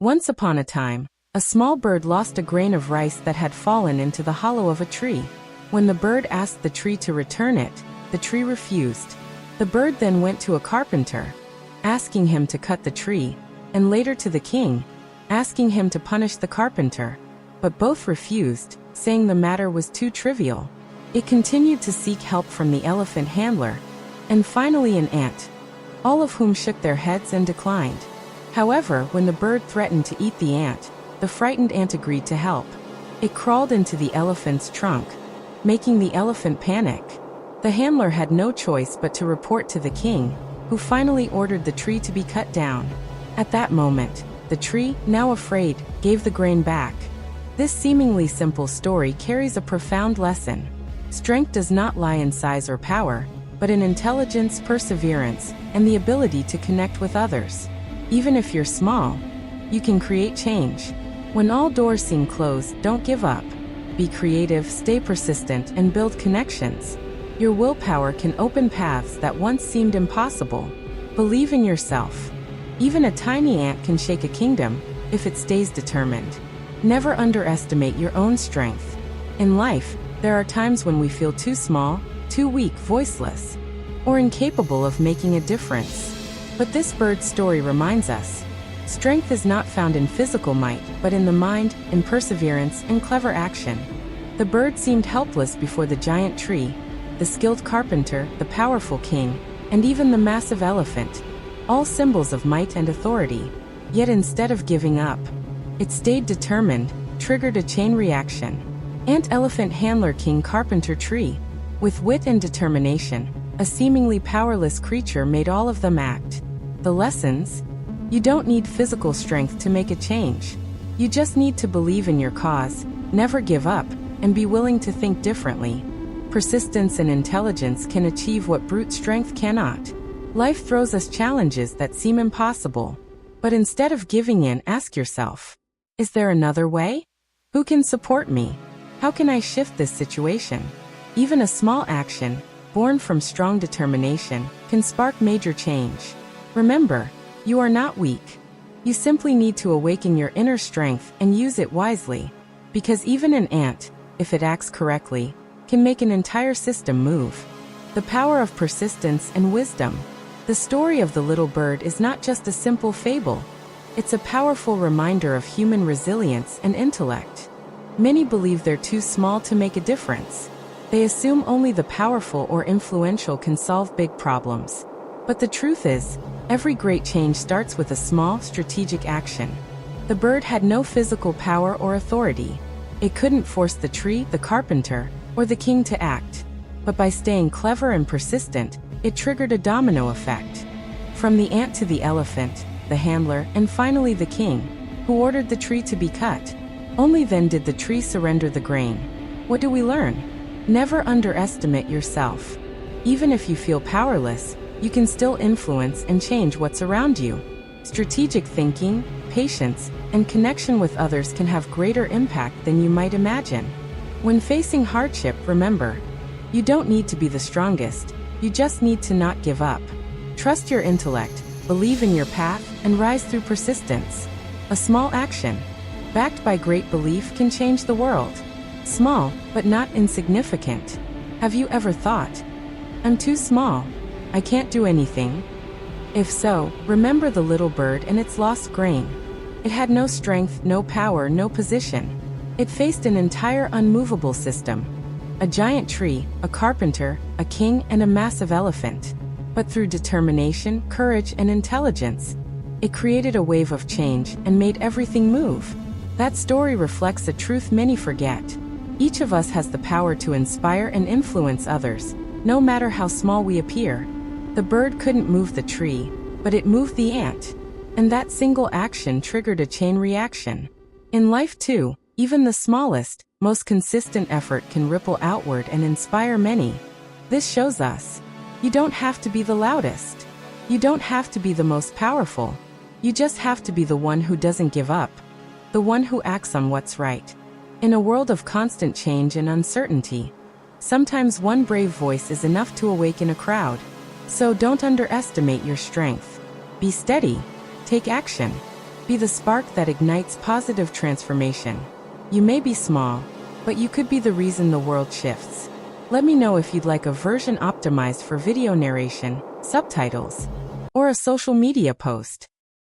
Once upon a time, a small bird lost a grain of rice that had fallen into the hollow of a tree. When the bird asked the tree to return it, the tree refused. The bird then went to a carpenter, asking him to cut the tree, and later to the king, asking him to punish the carpenter. But both refused, saying the matter was too trivial. It continued to seek help from the elephant handler, and finally an ant, all of whom shook their heads and declined. However, when the bird threatened to eat the ant, the frightened ant agreed to help. It crawled into the elephant's trunk, making the elephant panic. The handler had no choice but to report to the king, who finally ordered the tree to be cut down. At that moment, the tree, now afraid, gave the grain back. This seemingly simple story carries a profound lesson. Strength does not lie in size or power, but in intelligence, perseverance, and the ability to connect with others. Even if you're small, you can create change. When all doors seem closed, don't give up. Be creative, stay persistent, and build connections. Your willpower can open paths that once seemed impossible. Believe in yourself. Even a tiny ant can shake a kingdom if it stays determined. Never underestimate your own strength. In life, there are times when we feel too small, too weak, voiceless, or incapable of making a difference. But this bird's story reminds us, strength is not found in physical might, but in the mind, in perseverance, and clever action. The bird seemed helpless before the giant tree, the skilled carpenter, the powerful king, and even the massive elephant, all symbols of might and authority. Yet instead of giving up, it stayed determined, triggered a chain reaction. Ant, elephant, handler, king, carpenter, tree. With wit and determination, a seemingly powerless creature made all of them act. The lessons? You don't need physical strength to make a change. You just need to believe in your cause, never give up, and be willing to think differently. Persistence and intelligence can achieve what brute strength cannot. Life throws us challenges that seem impossible. But instead of giving in, ask yourself, is there another way? Who can support me? How can I shift this situation? Even a small action, born from strong determination, can spark major change. Remember, you are not weak. You simply need to awaken your inner strength and use it wisely. Because even an ant, if it acts correctly, can make an entire system move. The power of persistence and wisdom. The story of the little bird is not just a simple fable. It's a powerful reminder of human resilience and intellect. Many believe they're too small to make a difference. They assume only the powerful or influential can solve big problems. But the truth is, every great change starts with a small, strategic action. The bird had no physical power or authority. It couldn't force the tree, the carpenter, or the king to act. But by staying clever and persistent, it triggered a domino effect. From the ant to the elephant, the handler, and finally the king, who ordered the tree to be cut. Only then did the tree surrender the grain. What do we learn? Never underestimate yourself. Even if you feel powerless, you can still influence and change what's around you. Strategic thinking, patience, and connection with others can have greater impact than you might imagine. When facing hardship, remember, you don't need to be the strongest, you just need to not give up. Trust your intellect, believe in your path, and rise through persistence. A small action, backed by great belief, can change the world. Small, but not insignificant. Have you ever thought, I'm too small, I can't do anything? If so, remember the little bird and its lost grain. It had no strength, no power, no position. It faced an entire unmovable system. A giant tree, a carpenter, a king, and a massive elephant. But through determination, courage, and intelligence, it created a wave of change and made everything move. That story reflects a truth many forget. Each of us has the power to inspire and influence others, no matter how small we appear. The bird couldn't move the tree, but it moved the ant. And that single action triggered a chain reaction. In life too, even the smallest, most consistent effort can ripple outward and inspire many. This shows us, you don't have to be the loudest. You don't have to be the most powerful. You just have to be the one who doesn't give up. The one who acts on what's right. In a world of constant change and uncertainty, sometimes one brave voice is enough to awaken a crowd. So don't underestimate your strength. Be steady. Take action. Be the spark that ignites positive transformation. You may be small, but you could be the reason the world shifts. Let me know if you'd like a version optimized for video narration, subtitles, or a social media post.